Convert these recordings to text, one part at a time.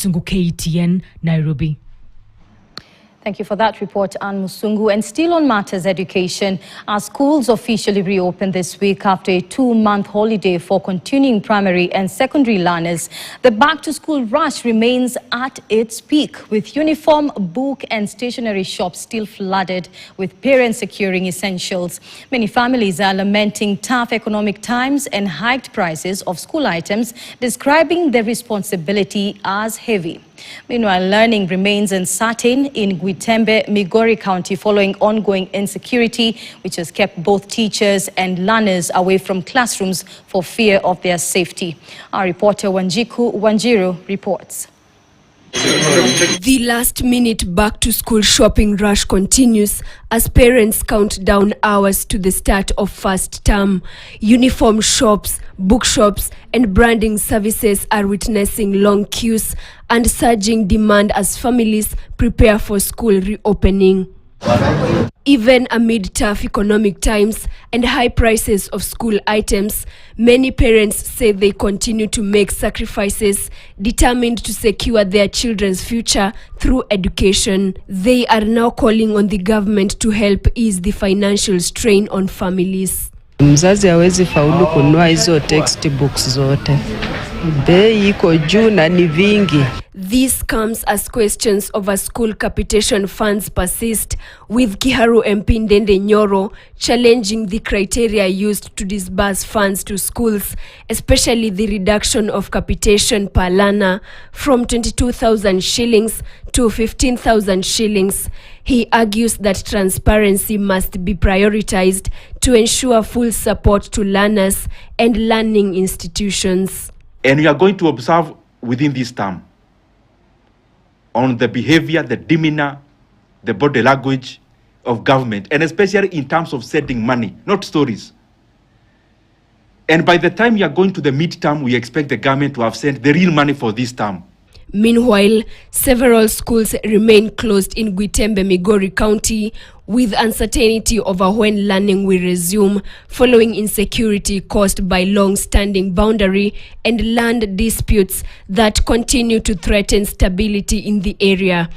Musungu, KTN, Nairobi. Thank you for that report, Anne Musungu. And still on matters education, our schools officially reopened this week after a 2-month holiday for continuing primary and secondary learners. The back-to-school rush remains at its peak, with uniform, book and stationery shops still flooded with parents securing essentials. Many families are lamenting tough economic times and hiked prices of school items, describing their responsibility as heavy. Meanwhile, learning remains uncertain in Gwitembe, Migori County following ongoing insecurity, which has kept both teachers and learners away from classrooms for fear of their safety. Our reporter Wanjiku Wanjiru reports. The last-minute back-to-school shopping rush continues as parents count down hours to the start of first term. Uniform shops, bookshops and branding services are witnessing long queues and surging demand as families prepare for school reopening. Even amid tough economic times and high prices of school items, many parents say they continue to make sacrifices, determined to secure their children's future through education. They are now calling on the government to help ease the financial strain on families. Mzazi hawezi faulu kununua hizo textbooks zote. Bei iko juu na ni vingi. This comes as questions over school capitation funds persist, with Kiharu MP Ndende Nyoro challenging the criteria used to disburse funds to schools, especially the reduction of capitation per learner from 22,000 shillings to 15,000 shillings. He argues that transparency must be prioritized to ensure full support to learners and learning institutions. And we are going to observe within this term on the behavior, the demeanor, the body language of government, and especially in terms of sending money, not stories. And by the time we are going to the midterm, we expect the government to have sent the real money for this term. Meanwhile, several schools remain closed in Gwitembe, Migori County, with uncertainty over when learning will resume following insecurity caused by long-standing boundary and land disputes that continue to threaten stability in the area.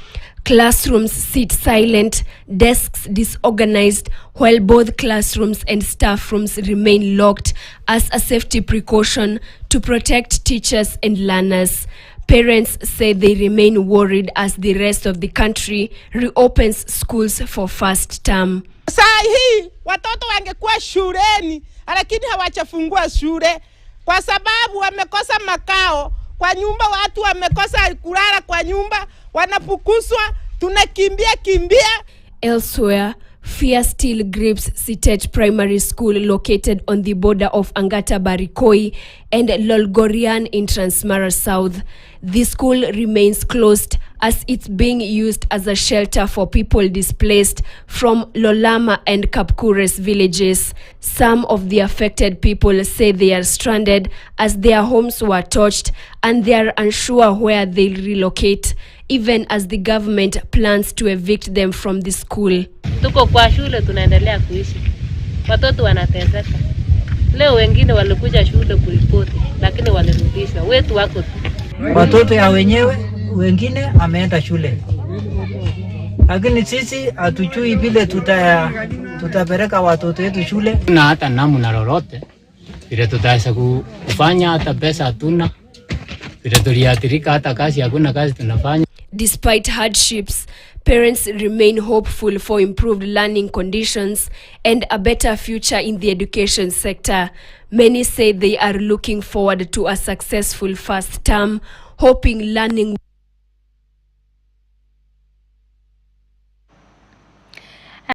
Classrooms sit silent, desks disorganized, while both classrooms and staff rooms remain locked as a safety precaution to protect teachers and learners. Parents say they remain worried as the rest of the country reopens schools for first term. Saa hii watoto wangekuwa shuleni lakini hawachafungua shule kwa sababu wamekosa makao kwa nyumba, watu wamekosa kulala kwa nyumba, wanapukuswa, tunakimbia. Elsewhere, fear still grips Sitet Primary School located on the border of Angata Barikoi and Lolgorian in Transmara South. The school remains closed as it's being used as a shelter for people displaced from Lolama and Kapkures villages. Some of the affected people say they are stranded as their homes were torched and they are unsure where they'll relocate, even as the government plans to evict them from the school. Tuko kwa shule tunaendelea kuishi. Watoto wanateseka. Leo wengine walikuja shule kuripoti lakini walirudishwa. Wetu wako tu. Watoto ya wenyewe wengine ameenda shule. Lakini sisi hatujui vile tutapeleka watoto wetu shule. Na hata namna lolote vile tutaweza kufanya, hata pesa hatuna. Vile tuliathirika, hata kazi hakuna kazi tunafanya. Despite hardships, parents remain hopeful for improved learning conditions and a better future in the education sector. Many say they are looking forward to a successful first term, hoping learning